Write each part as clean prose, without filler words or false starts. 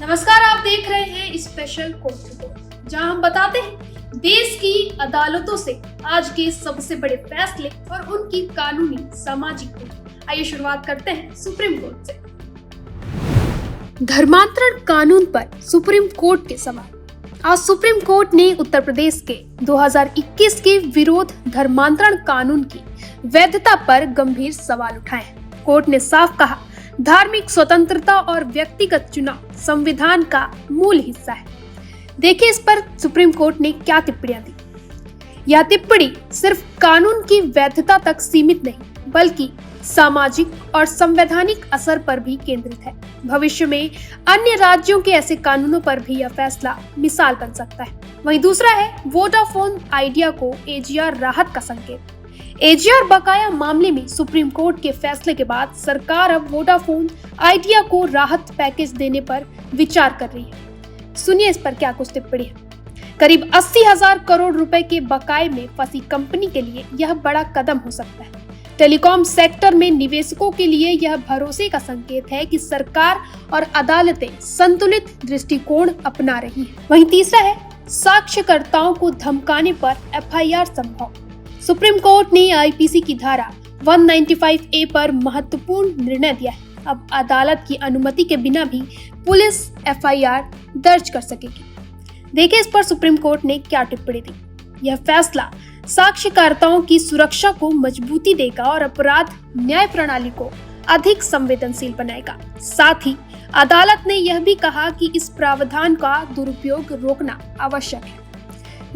नमस्कार, आप देख रहे हैं स्पेशल कोर्ट रिपोर्ट, जहां हम बताते हैं देश की अदालतों से आज के सबसे बड़े फैसले और उनकी कानूनी सामाजिक पहुंच। आइए शुरुआत करते हैं सुप्रीम कोर्ट से। धर्मांतरण कानून पर सुप्रीम कोर्ट के सवाल। आज सुप्रीम कोर्ट ने उत्तर प्रदेश के 2021 के विरोध धर्मांतरण कानून की वैधता पर गंभीर सवाल उठाए। कोर्ट ने साफ कहा, धार्मिक स्वतंत्रता और व्यक्तिगत चुनाव संविधान का मूल हिस्सा है। देखिए इस पर सुप्रीम कोर्ट ने क्या टिप्पणियां दी। यह टिप्पणी सिर्फ कानून की वैधता तक सीमित नहीं, बल्कि सामाजिक और संवैधानिक असर पर भी केंद्रित है। भविष्य में अन्य राज्यों के ऐसे कानूनों पर भी यह फैसला मिसाल बन सकता है। वहीं दूसरा है वोडाफोन आइडिया को एजीआर राहत का संकेत। एजीआर बकाया मामले में सुप्रीम कोर्ट के फैसले के बाद सरकार अब वोडाफोन आइडिया को राहत पैकेज देने पर विचार कर रही है। सुनिए इस पर क्या कुछ टिप्पणी है। करीब 80,000 करोड़ रुपए के बकाये में फंसी कंपनी के लिए यह बड़ा कदम हो सकता है। टेलीकॉम सेक्टर में निवेशकों के लिए यह भरोसे का संकेत है कि सरकार और अदालतें संतुलित दृष्टिकोण अपना रही हैं। वहीं तीसरा है साक्ष्यकर्ताओं को धमकाने पर एफआईआर संभव। सुप्रीम कोर्ट ने आईपीसी की धारा 195A पर महत्वपूर्ण निर्णय दिया है। अब अदालत की अनुमति के बिना भी पुलिस एफआईआर दर्ज कर सकेगी। देखिए इस पर सुप्रीम कोर्ट ने क्या टिप्पणी दी। यह फैसला साक्ष्यकर्ताओं की सुरक्षा को मजबूती देगा और अपराध न्याय प्रणाली को अधिक संवेदनशील बनाएगा। साथ ही अदालत ने यह भी कहा कि इस प्रावधान का दुरुपयोग रोकना आवश्यक है।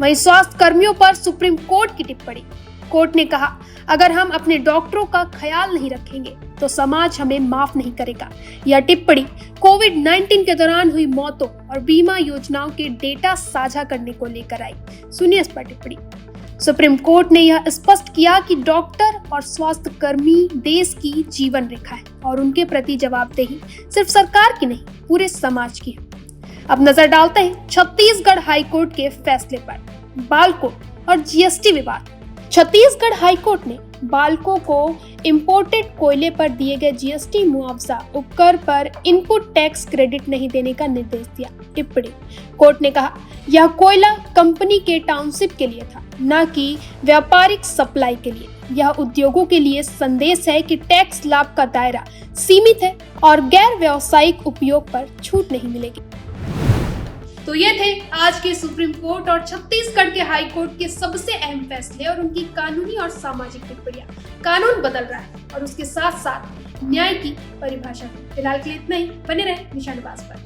वहीं स्वास्थ्य कर्मियों पर सुप्रीम कोर्ट की टिप्पणी। कोर्ट ने कहा, अगर हम अपने डॉक्टरों का ख्याल नहीं रखेंगे तो समाज हमें माफ नहीं करेगा। यह टिप्पणी कोविड-19 के दौरान हुई मौतों और बीमा योजनाओं के डेटा साझा करने को लेकर आई। सुनिए इस पर टिप्पणी। सुप्रीम कोर्ट ने यह स्पष्ट किया कि डॉक्टर और स्वास्थ्य कर्मी देश की जीवन रेखा है और उनके प्रति जवाबदेही सिर्फ सरकार की नहीं, पूरे समाज की है। अब नजर डालते हैं छत्तीसगढ़ हाईकोर्ट के फैसले पर। बाल्को और जीएसटी विवाद। छत्तीसगढ़ हाईकोर्ट ने बाल्को को इंपोर्टेड कोयले पर दिए गए जीएसटी मुआवजा उपकर पर इनपुट टैक्स क्रेडिट नहीं देने का निर्देश दिया। टिप्पणी। कोर्ट ने कहा, यह कोयला कंपनी के टाउनशिप के लिए था, न कि व्यापारिक सप्लाई के लिए। यह उद्योगों के लिए संदेश है कि टैक्स लाभ का दायरा सीमित है और गैर व्यावसायिक उपयोग पर छूट नहीं मिलेगी। तो ये थे आज के सुप्रीम कोर्ट और छत्तीसगढ़ के हाई कोर्ट के सबसे अहम फैसले और उनकी कानूनी और सामाजिक टिप्पणियां। कानून बदल रहा है और उसके साथ साथ न्याय की परिभाषा। फिलहाल के लिए इतना ही। बने रहे निशानेबाज पर।